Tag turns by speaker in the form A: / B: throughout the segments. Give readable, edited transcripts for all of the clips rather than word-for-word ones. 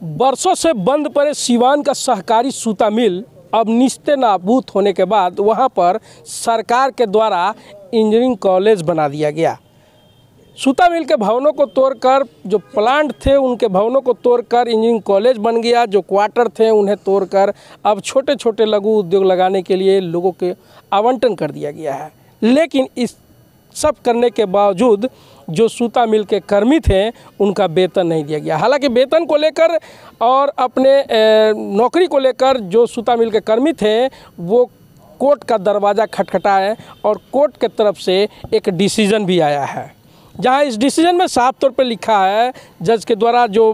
A: बरसों से बंद पड़े सीवान का सहकारी सूता मिल अब निस्ते नाबूद होने के बाद वहां पर सरकार के द्वारा इंजीनियरिंग कॉलेज बना दिया गया। सूता मिल के भवनों को तोड़कर जो प्लांट थे उनके भवनों को तोड़कर इंजीनियरिंग कॉलेज बन गया। जो क्वार्टर थे उन्हें तोड़कर अब छोटे छोटे लघु उद्योग लगाने के लिए लोगों के आवंटन कर दिया गया है। लेकिन इस सब करने के बावजूद जो सूता मिल के कर्मी थे उनका वेतन नहीं दिया गया। हालांकि वेतन को लेकर और अपने नौकरी को लेकर जो सूता मिल के कर्मी थे वो कोर्ट का दरवाज़ा खटखटाए और कोर्ट के तरफ से एक डिसीजन भी आया है, जहां इस डिसीजन में साफ तौर पर लिखा है, जज के द्वारा जो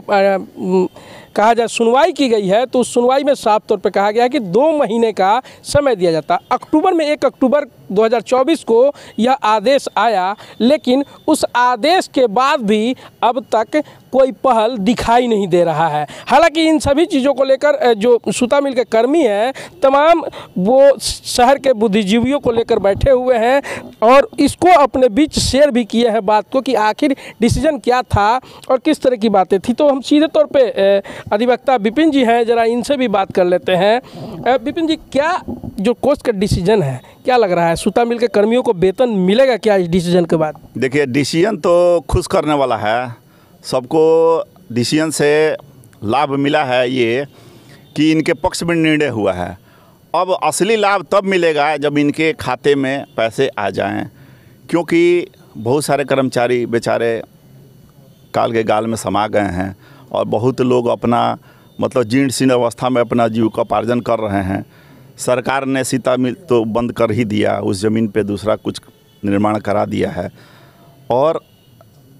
A: कहा जाए सुनवाई की गई है, तो उस सुनवाई में साफ तौर पर कहा गया है कि 2 महीने का समय दिया जाता। अक्टूबर में 1 अक्टूबर 2024 को यह आदेश आया, लेकिन उस आदेश के बाद भी अब तक कोई पहल दिखाई नहीं दे रहा है। हालांकि इन सभी चीज़ों को लेकर जो सूता मिल के कर्मी हैं तमाम वो शहर के बुद्धिजीवियों को लेकर बैठे हुए हैं और इसको अपने बीच शेयर भी किए हैं बात को कि आखिर डिसीजन क्या था और किस तरह की बातें थी। तो हम सीधे तौर पे अधिवक्ता विपिन जी हैं, ज़रा इनसे भी बात कर लेते हैं। विपिन जी, क्या जो कोर्ट का डिसीजन है क्या लग रहा है, सूता मिल के कर्मियों को वेतन मिलेगा क्या इस डिसीजन के बाद?
B: देखिए, डिसीजन तो खुश करने वाला है। सबको डिसीजन से लाभ मिला है ये कि इनके पक्ष में निर्णय हुआ है। अब असली लाभ तब मिलेगा जब इनके खाते में पैसे आ जाएं, क्योंकि बहुत सारे कर्मचारी बेचारे काल के गाल में समा गए हैं और बहुत लोग अपना मतलब जीर्ण शीर्ण अवस्था में अपना जीविकोपार्जन कर रहे हैं। सरकार ने सीता मिल तो बंद कर ही दिया, उस ज़मीन पे दूसरा कुछ निर्माण करा दिया है। और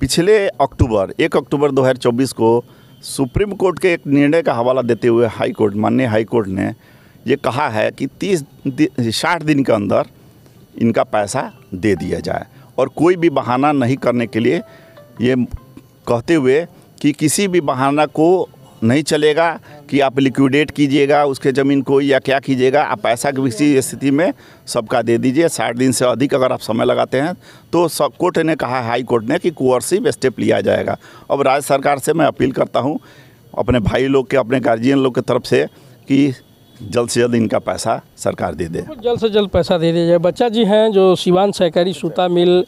B: पिछले 1 अक्टूबर 2024 को सुप्रीम कोर्ट के एक निर्णय का हवाला देते हुए माननीय हाई कोर्ट ने ये कहा है कि 60 दिन के अंदर इनका पैसा दे दिया जाए और कोई भी बहाना नहीं करने के लिए, ये कहते हुए कि किसी भी बहाना को नहीं चलेगा कि आप लिक्विडेट कीजिएगा उसके ज़मीन को या क्या कीजिएगा, आप पैसा किसी स्थिति में सबका दे दीजिए। 60 दिन से अधिक अगर आप समय लगाते हैं तो कोर्ट ने कहा, हाई कोर्ट ने, कि कोअर्सिव स्टेप लिया जाएगा। अब राज्य सरकार से मैं अपील करता हूं अपने भाई लोग के, अपने गार्जियन लोग की तरफ से कि जल्द से जल्द इनका पैसा सरकार दे दे,
A: जल्द से जल्द पैसा दे दीजिए। बच्चा जी हैं जो सीवान सहकारी सूता मिल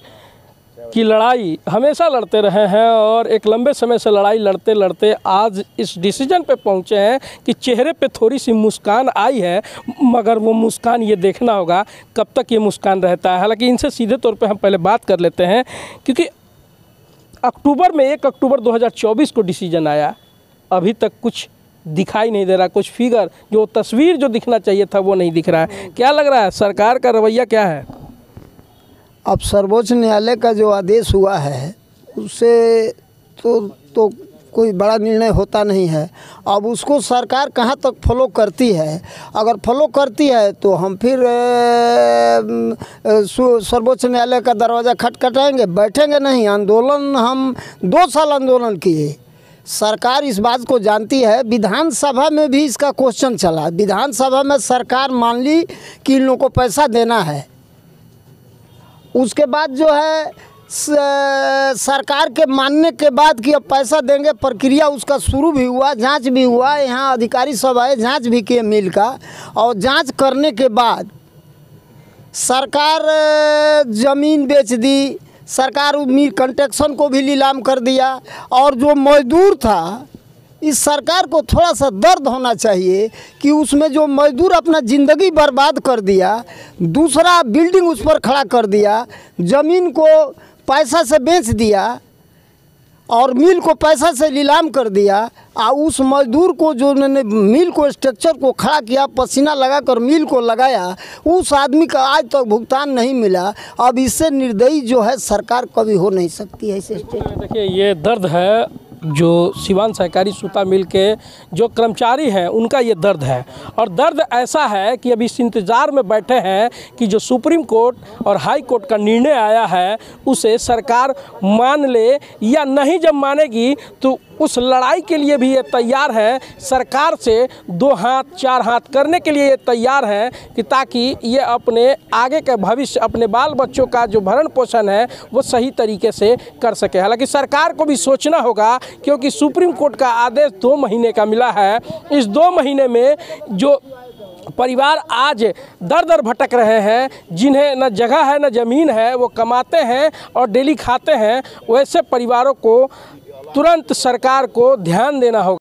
A: की लड़ाई हमेशा लड़ते रहे हैं और एक लंबे समय से लड़ाई लड़ते लड़ते आज इस डिसीजन पे पहुंचे हैं कि चेहरे पे थोड़ी सी मुस्कान आई है, मगर वो मुस्कान ये देखना होगा कब तक ये मुस्कान रहता है। हालांकि इनसे सीधे तौर पे हम पहले बात कर लेते हैं, क्योंकि अक्टूबर में 1 अक्टूबर 2024 को डिसीजन आया, अभी तक कुछ दिखाई नहीं दे रहा, कुछ फिगर जो तस्वीर जो दिखना चाहिए था वो नहीं दिख रहा है। क्या लग रहा है, सरकार का रवैया क्या है?
C: अब सर्वोच्च न्यायालय का जो आदेश हुआ है उससे तो कोई बड़ा निर्णय होता नहीं है। अब उसको सरकार कहाँ तक फॉलो करती है, अगर फॉलो करती है तो हम फिर सर्वोच्च न्यायालय का दरवाज़ा खटखटाएंगे, बैठेंगे नहीं। आंदोलन हम 2 साल आंदोलन किए, सरकार इस बात को जानती है। विधानसभा में भी इसका क्वेश्चन चला, विधानसभा में सरकार मान ली कि इन लोगों को पैसा देना है। उसके बाद जो है सरकार के मानने के बाद कि अब पैसा देंगे, प्रक्रिया उसका शुरू भी हुआ, जांच भी हुआ। यहाँ अधिकारी सब आए, जांच भी किए मिल का, और जांच करने के बाद सरकार ज़मीन बेच दी, सरकार मिल कंस्ट्रक्शन को भी नीलाम कर दिया। और जो मजदूर था, इस सरकार को थोड़ा सा दर्द होना चाहिए कि उसमें जो मजदूर अपना ज़िंदगी बर्बाद कर दिया, दूसरा बिल्डिंग उस पर खड़ा कर दिया, ज़मीन को पैसा से बेच दिया और मिल को पैसा से नीलाम कर दिया। उस मजदूर को जो उन्होंने मिल को स्ट्रक्चर को खड़ा किया, पसीना लगाकर मिल को लगाया, उस आदमी का आज तक भुगतान नहीं मिला। अब इससे निर्दयी जो है सरकार कभी हो नहीं सकती है इस स्टेट में।
A: देखिए, ये दर्द है जो सीवान सहकारी सूता मिल के जो कर्मचारी हैं उनका ये दर्द है, और दर्द ऐसा है कि अभी इस इंतज़ार में बैठे हैं कि जो सुप्रीम कोर्ट और हाई कोर्ट का निर्णय आया है उसे सरकार मान ले या नहीं। जब मानेगी तो उस लड़ाई के लिए भी ये तैयार हैं, सरकार से 2 हाथ 4 हाथ करने के लिए ये तैयार हैं कि ताकि ये अपने आगे का भविष्य, अपने बाल बच्चों का जो भरण पोषण है वो सही तरीके से कर सके। हालांकि सरकार को भी सोचना होगा, क्योंकि सुप्रीम कोर्ट का आदेश 2 महीने का मिला है। इस 2 महीने में जो परिवार आज दर दर भटक रहे हैं, जिन्हें न जगह है न ज़मीन है, वो कमाते हैं और डेली खाते हैं, वैसे परिवारों को तुरंत सरकार को ध्यान देना होगा।